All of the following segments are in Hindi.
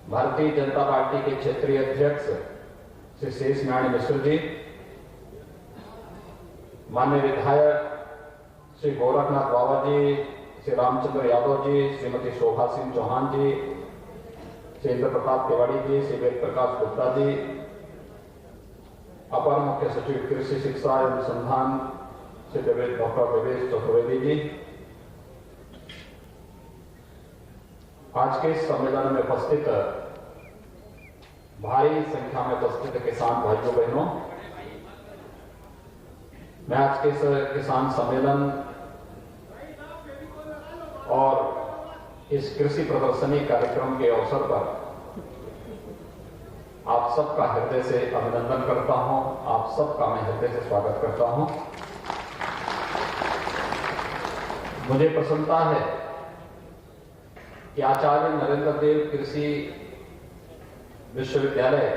भारतीय जनता पार्टी के क्षेत्रीय अध्यक्ष श्री शेष नारायण मिश्र जी, माननीय विधायक श्री गोरखनाथ बाबा जी, श्री रामचंद्र यादव जी, श्रीमती शोभा सिंह चौहान जी, श्री इंद्र प्रताप तिवारी जी, श्री वेद प्रकाश गुप्ता जी, अपर मुख्य सचिव कृषि शिक्षा एवं अनुसंधान श्री डॉक्टर देवेश चतुर्वेदी जी, आज के इस सम्मेलन में उपस्थित भारी संख्या में उपस्थित किसान भाइयों बहनों, मैं आज के इस किसान सम्मेलन और इस कृषि प्रदर्शनी कार्यक्रम के अवसर पर आप सबका हृदय से अभिनंदन करता हूं, आप सबका मैं हृदय से स्वागत करता हूं। मुझे प्रसन्नता है कि आचार्य नरेंद्र देव कृषि विश्वविद्यालय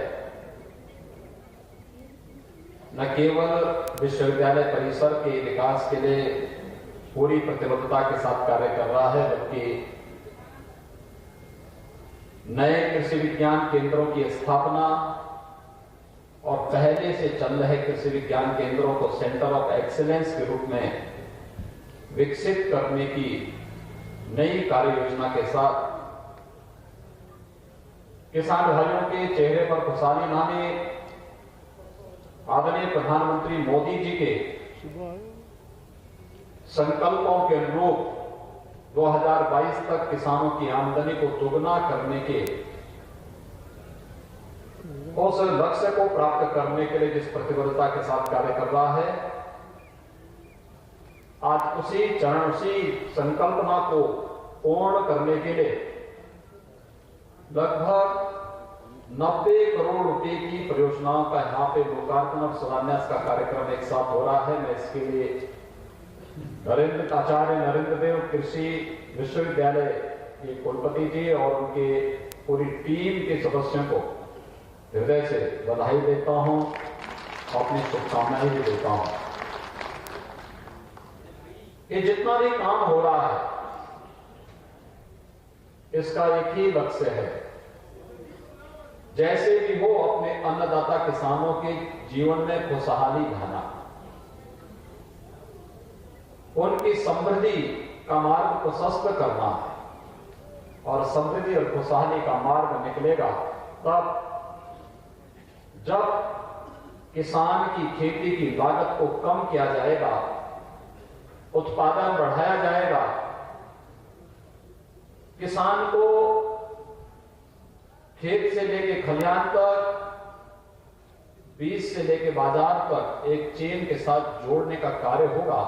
न केवल विश्वविद्यालय परिसर के विकास के लिए पूरी प्रतिबद्धता के साथ कार्य कर रहा है, बल्कि नए कृषि विज्ञान केंद्रों की स्थापना और पहले से चल रहे कृषि विज्ञान केंद्रों को सेंटर ऑफ एक्सीलेंस के रूप में विकसित करने की नई कार्य योजना के साथ किसान भाइयों के चेहरे पर खुशहाली लाने आदरणीय प्रधानमंत्री मोदी जी के संकल्पों के अनुरूप 2022 तक किसानों की आमदनी को दोगुना करने के उस लक्ष्य को प्राप्त करने के लिए जिस प्रतिबद्धता के साथ कार्य कर रहा है, आज उसी चरण, उसी संकल्पना को पूर्ण करने के लिए लगभग 90 करोड़ रुपए की परियोजनाओं का यहाँ पे लोकार्पण और शिलान्यास का कार्यक्रम एक साथ हो रहा है। मैं इसके लिए आचार्य नरेंद्र देव कृषि विश्वविद्यालय के कुलपति जी और उनके पूरी टीम के सदस्यों को हृदय से बधाई देता हूं, अपनी शुभकामनाएं भी देता हूं। ये जितना भी काम हो रहा है, इसका एक ही लक्ष्य है, जैसे भी हो अपने अन्नदाता किसानों के जीवन में खुशहाली लाना, उनकी समृद्धि का मार्ग प्रशस्त करना है। और समृद्धि और खुशहाली का मार्ग निकलेगा तब जब किसान की खेती की लागत को कम किया जाएगा, उत्पादन बढ़ाया जाएगा, किसान को खेत से लेके खलिहान तक, बीज से लेके बाजार तक एक चेन के साथ जोड़ने का कार्य होगा।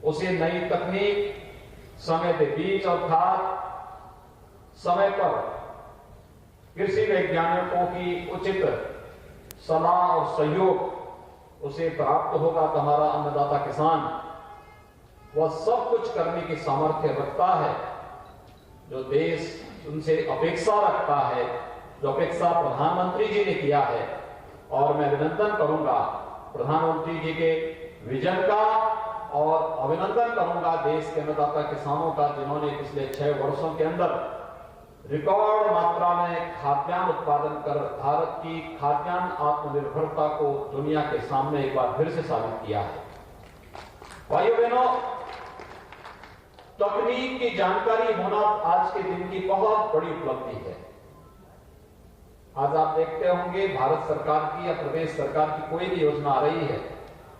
उसे नई तकनीक, समय पे बीज और खाद, समय पर कृषि वैज्ञानिकों की उचित सलाह और सहयोग उसे प्राप्त होगा तो हमारा अन्नदाता किसान वह सब कुछ करने की सामर्थ्य रखता है जो देश उनसे अपेक्षा रखता है, जो अपेक्षा प्रधानमंत्री जी ने किया है। और मैं अभिनंदन करूंगा प्रधानमंत्री जी के विजन का और अभिनंदन करूंगा देश के अन्नदाता किसानों का, जिन्होंने पिछले 6 वर्षों के अंदर रिकॉर्ड मात्रा में खाद्यान्न उत्पादन कर भारत की खाद्यान्न आत्मनिर्भरता को दुनिया के सामने एक बार फिर से साबित किया है। भाइयों बहनों, तकनीक की जानकारी होना आज के दिन की बहुत बड़ी उपलब्धि है। आज आप देखते होंगे भारत सरकार की या प्रदेश सरकार की कोई भी योजना आ रही है,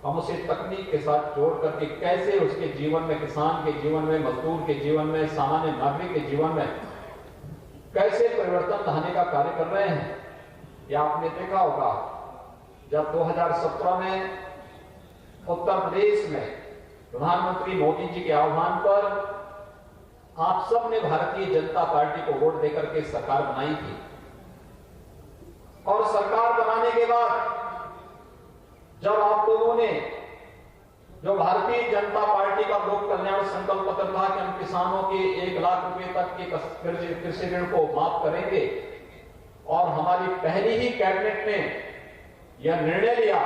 हम उसे तकनीक के साथ जोड़ करके कैसे उसके जीवन में, किसान के जीवन में, मजदूर के जीवन में, सामान्य नागरिक के जीवन में कैसे परिवर्तन लाने का कार्य कर रहे हैं। या आपने देखा होगा जब 2017 में उत्तर प्रदेश में प्रधानमंत्री मोदी जी के आह्वान पर आप सब ने भारतीय जनता पार्टी को वोट देकर के सरकार बनाई थी। और सरकार बनाने के बाद जब आप लोगों ने, जो भारतीय जनता पार्टी का लोक कल्याण संकल्प पत्र था कि हम किसानों के 1 लाख रुपए तक के कृषि ऋण को माफ करेंगे, और हमारी पहली ही कैबिनेट ने यह निर्णय लिया,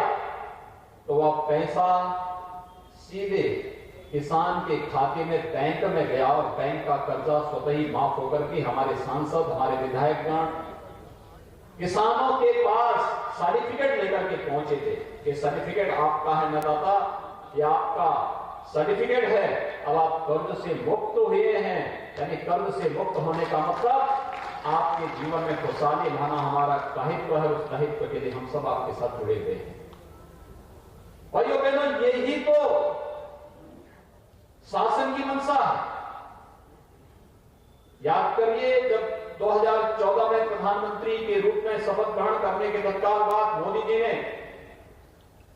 तो वह पैसा सीधे किसान के खाते में बैंक में गया और बैंक का कर्जा स्वतः ही माफ होकर के हमारे सांसद, हमारे विधायकगण किसानों के पास सर्टिफिकेट लेकर के पहुंचे थे कि सर्टिफिकेट आपका है अन्नदाता, ये आपका सर्टिफिकेट है, अब आप कर्ज से मुक्त हुए हैं। यानी कर्ज से मुक्त होने का मतलब आपके जीवन में खुशहाली लाना हमारा दायित्व है। उस दायित्व के लिए हम सब आपके साथ जुड़े हुए हैं। भाइयों बहनों, यही तो शासन की मंशा है। याद करिए, जब 2014 में प्रधानमंत्री के रूप में शपथ ग्रहण करने के तत्काल बाद मोदी जी ने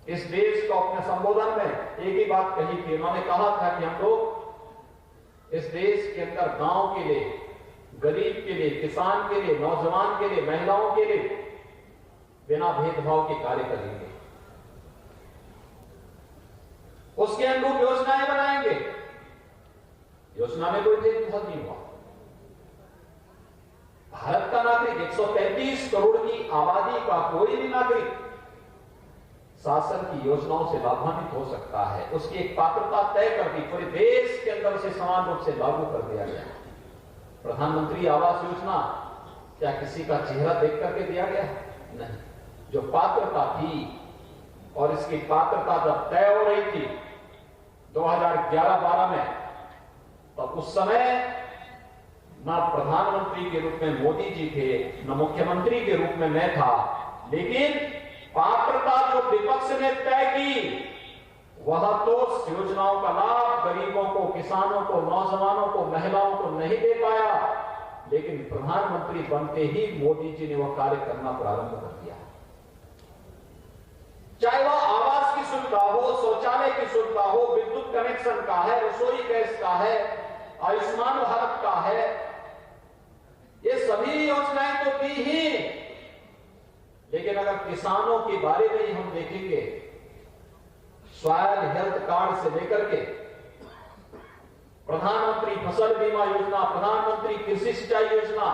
इस देश को अपने संबोधन में एक ही बात कही थी। उन्होंने कहा था कि हम लोग इस देश के अंदर गांव के लिए, गरीब के लिए, किसान के लिए, नौजवान के लिए, महिलाओं के लिए बिना भेदभाव के कार्य करेंगे, उसके अनुरूप योजनाएं बनाएंगे। योजना में कोई भेदभाव नहीं हुआ। भारत का नागरिक, 133 करोड़ की आबादी का कोई भी नागरिक शासन की योजनाओं से लाभान्वित हो सकता है। उसकी एक पात्रता तय कर दी, पूरे देश के अंदर से समान रूप से लागू कर दिया गया। प्रधानमंत्री आवास योजना क्या किसी का चेहरा देख करके दिया गया? नहीं। जो पात्रता थी, और इसकी पात्रता जब तय हो रही थी 2011-12 में, तब उस समय ना प्रधानमंत्री के रूप में मोदी जी थे, न मुख्यमंत्री के रूप में मैं था, लेकिन पात्रता जो विपक्ष ने तय की वह तो योजनाओं का लाभ गरीबों को, किसानों को, नौजवानों को, महिलाओं को नहीं दे पाया, लेकिन प्रधानमंत्री बनते ही मोदी जी ने वह कार्य करना प्रारंभ कर दिया। चाहे वह आवास की सुविधा हो, शौचालय की सुविधा हो, विद्युत कनेक्शन का है, रसोई गैस का है, आयुष्मान भारत का है, ये सभी योजनाएं तो दी ही। लेकिन अगर किसानों के बारे में ही हम देखेंगे, सॉयल हेल्थ कार्ड से लेकर के प्रधानमंत्री फसल बीमा योजना, प्रधानमंत्री कृषि सिंचाई योजना,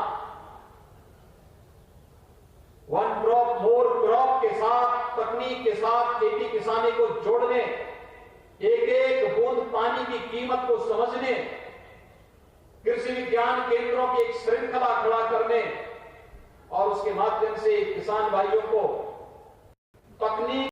वन क्रॉप मोर क्रॉप के साथ, तकनीक के साथ खेती किसानी को जोड़ने, एक एक बूंद पानी की कीमत को समझने, कृषि विज्ञान केंद्रों की एक श्रृंखला खड़ा करने और उसके माध्यम से किसान भाइयों को तकनीक